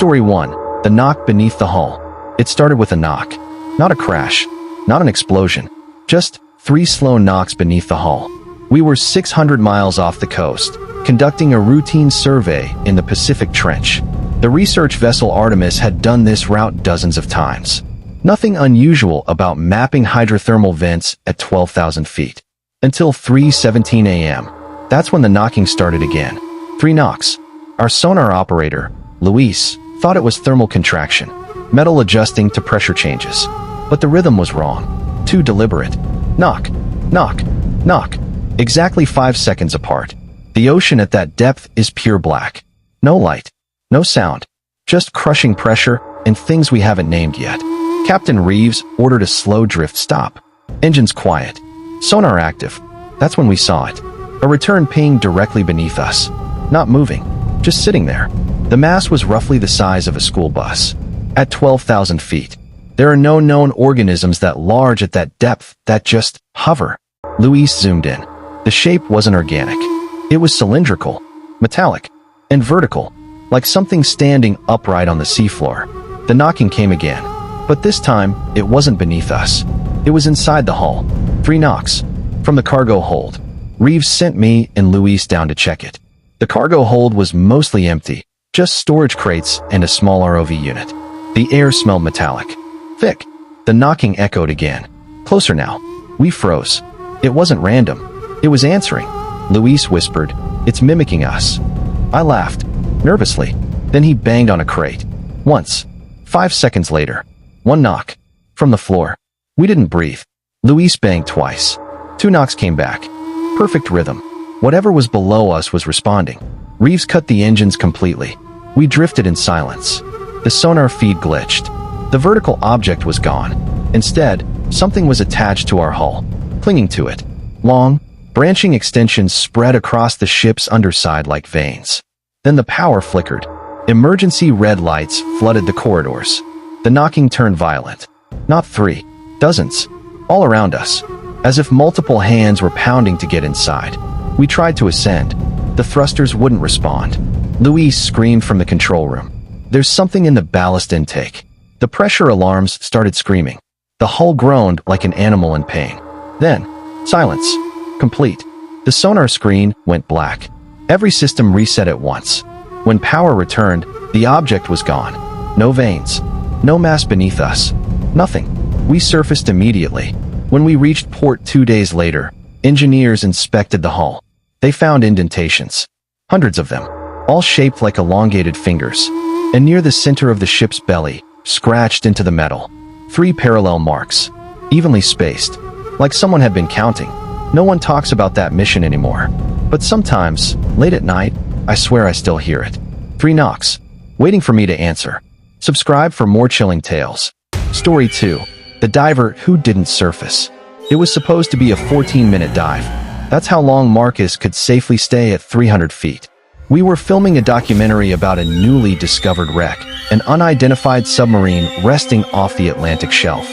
Story 1. The knock beneath the hull. It started with a knock. Not a crash. Not an explosion. Just 3 slow knocks beneath the hull. We were 600 miles off the coast, conducting a routine survey in the Pacific Trench. The research vessel Artemis had done this route dozens of times. Nothing unusual about mapping hydrothermal vents at 12,000 feet. Until 3:17 a.m. That's when the knocking started again. 3 knocks. Our sonar operator, Luis, thought it was thermal contraction, metal adjusting to pressure changes. But the rhythm was wrong. Too deliberate. Knock, knock, knock. Exactly 5 seconds apart. The ocean at that depth is pure black. No light. No sound. Just crushing pressure and things we haven't named yet. Captain Reeves ordered a slow drift stop. Engines quiet. Sonar active. That's when we saw it. A return ping directly beneath us. Not moving. Just sitting there. The mass was roughly the size of a school bus. At 12,000 feet. There are no known organisms that large at that depth that just hover. Luis zoomed in. The shape wasn't organic. It was cylindrical, metallic, and vertical, like something standing upright on the seafloor. The knocking came again, but this time, it wasn't beneath us. It was inside the hull. 3 knocks. From the cargo hold. Reeves sent me and Luis down to check it. The cargo hold was mostly empty, just storage crates and a small ROV unit. The air smelled metallic. Thick. The knocking echoed again. Closer now. We froze. It wasn't random. It was answering. Luis whispered, "It's mimicking us." I laughed, nervously. Then he banged on a crate. Once. 5 seconds later. 1 knock. From the floor. We didn't breathe. Luis banged twice. 2 knocks came back. Perfect rhythm. Whatever was below us was responding. Reeves cut the engines completely. We drifted in silence. The sonar feed glitched. The vertical object was gone. Instead, something was attached to our hull, clinging to it. Long, branching extensions spread across the ship's underside like veins. Then the power flickered. Emergency red lights flooded the corridors. The knocking turned violent. Not 3. Dozens. All around us. As if multiple hands were pounding to get inside. We tried to ascend. The thrusters wouldn't respond. Luis screamed from the control room. "There's something in the ballast intake." The pressure alarms started screaming. The hull groaned like an animal in pain. Then, silence. Complete. The sonar screen went black. Every system reset at once. When power returned, the object was gone. No veins. No mass beneath us. Nothing. We surfaced immediately. When we reached port 2 days later, engineers inspected the hull. They found indentations. Hundreds of them. All shaped like elongated fingers. And near the center of the ship's belly, scratched into the metal. 3 parallel marks. Evenly spaced. Like someone had been counting. No one talks about that mission anymore. But sometimes, late at night, I swear I still hear it. 3 knocks. Waiting for me to answer. Subscribe for more chilling tales. Story 2. The diver who didn't surface. It was supposed to be a 14-minute dive. That's how long Marcus could safely stay at 300 feet. We were filming a documentary about a newly discovered wreck, an unidentified submarine resting off the Atlantic shelf.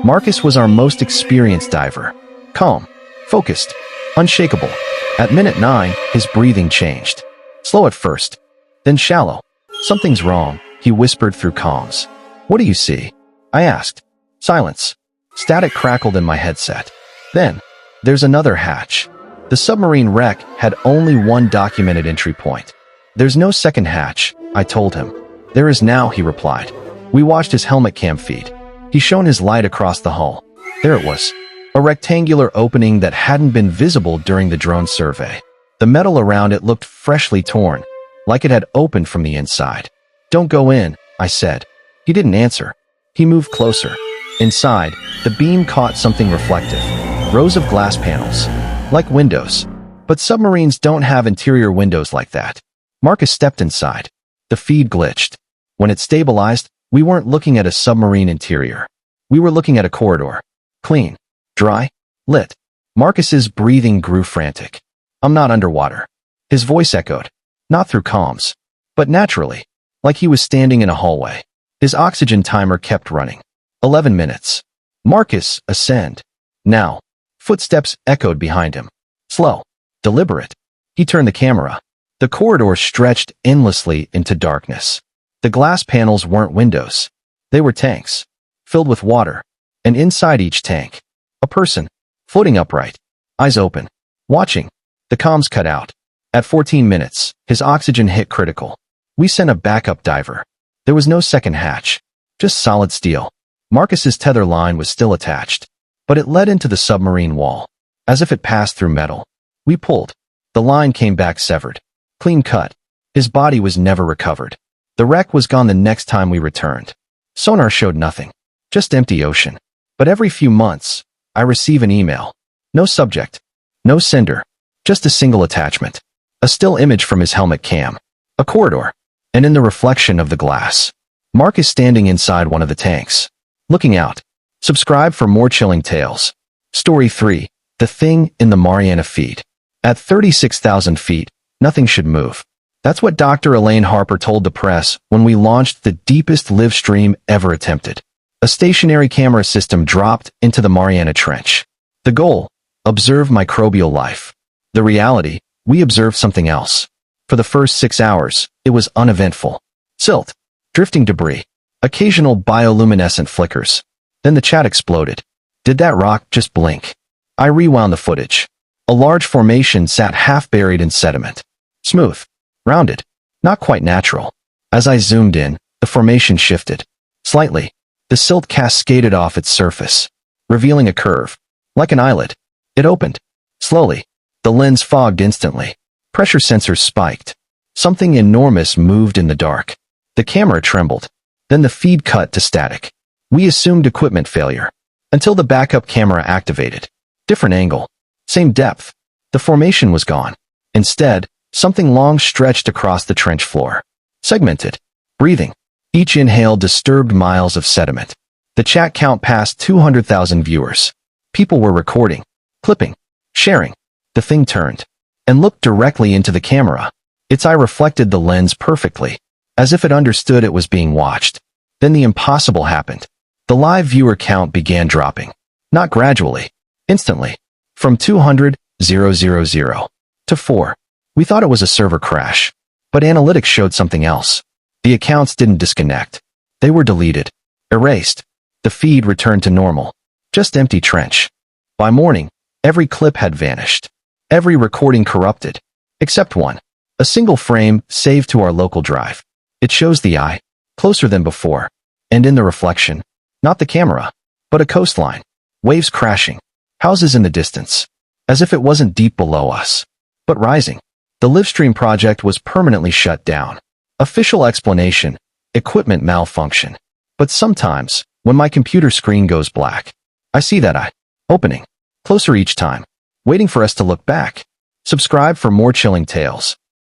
Marcus was our most experienced diver. Calm, focused, unshakable. At minute 9, his breathing changed. Slow at first, then shallow. "Something's wrong," he whispered through comms. "What do you see?" I asked. Silence. Static crackled in my headset. Then, there's another hatch. The submarine wreck had only 1 documented entry point. "There's no second hatch," I told him. "There is now," he replied. We watched his helmet cam feed. He shone his light across the hull. There it was. A rectangular opening that hadn't been visible during the drone survey. The metal around it looked freshly torn, like it had opened from the inside. "Don't go in," I said. He didn't answer. He moved closer. Inside, the beam caught something reflective. Rows of glass panels. Like windows. But submarines don't have interior windows like that. Marcus stepped inside. The feed glitched. When it stabilized, we weren't looking at a submarine interior. We were looking at a corridor. Clean. Dry. Lit. Marcus's breathing grew frantic. "I'm not underwater." His voice echoed. Not through comms. But naturally. Like he was standing in a hallway. His oxygen timer kept running. 11 minutes. "Marcus, ascend." Now. Footsteps echoed behind him. Slow. Deliberate. He turned the camera. The corridor stretched endlessly into darkness. The glass panels weren't windows. They were tanks, filled with water, and inside each tank, a person, floating upright, eyes open, watching. The comms cut out. At 14 minutes, his oxygen hit critical. We sent a backup diver. There was no second hatch, just solid steel. Marcus's tether line was still attached, but it led into the submarine wall, as if it passed through metal. We pulled. The line came back severed, clean cut. His body was never recovered. The wreck was gone the next time we returned. Sonar showed nothing, just empty ocean. But every few months, I receive an email. No subject, no sender, just a single attachment. A still image from his helmet cam, a corridor, and in the reflection of the glass, Marcus standing inside one of the tanks, looking out. Subscribe for more chilling tales. Story 3. The Thing in the Mariana Feed. At 36,000 feet, nothing should move. That's what Dr. Elaine Harper told the press when we launched the deepest live stream ever attempted. A stationary camera system dropped into the Mariana Trench. The goal? Observe microbial life. The reality? We observed something else. For the first 6 hours, it was uneventful. Silt, drifting debris, occasional bioluminescent flickers. Then the chat exploded. Did that rock just blink? I rewound the footage. A large formation sat half buried in sediment. Smooth, rounded, not quite natural. As I zoomed in, the formation shifted. Slightly, the silt cascaded off its surface, revealing a curve, like an eyelid. It opened. Slowly, the lens fogged instantly. Pressure sensors spiked. Something enormous moved in the dark. The camera trembled. Then the feed cut to static. We assumed equipment failure, until the backup camera activated. Different angle, same depth. The formation was gone. Instead, something long stretched across the trench floor. Segmented, breathing. Each inhale disturbed miles of sediment. The chat count passed 200,000 viewers. People were recording, clipping, sharing. The thing turned and looked directly into the camera. Its eye reflected the lens perfectly, as if it understood it was being watched. Then the impossible happened. The live viewer count began dropping. Not gradually, instantly. From 200,000 to 4. We thought it was a server crash, but analytics showed something else. The accounts didn't disconnect. They were deleted, erased. The feed returned to normal. Just empty trench. By morning, every clip had vanished. Every recording corrupted. Except one. A single frame saved to our local drive. It shows the eye, closer than before. And in the reflection, not the camera, but a coastline. Waves crashing. Houses in the distance. As if it wasn't deep below us, but rising. The Livestream project was permanently shut down. Official explanation: equipment malfunction. But sometimes, when my computer screen goes black, I see that eye, opening, closer each time, waiting for us to look back. Subscribe for more chilling tales.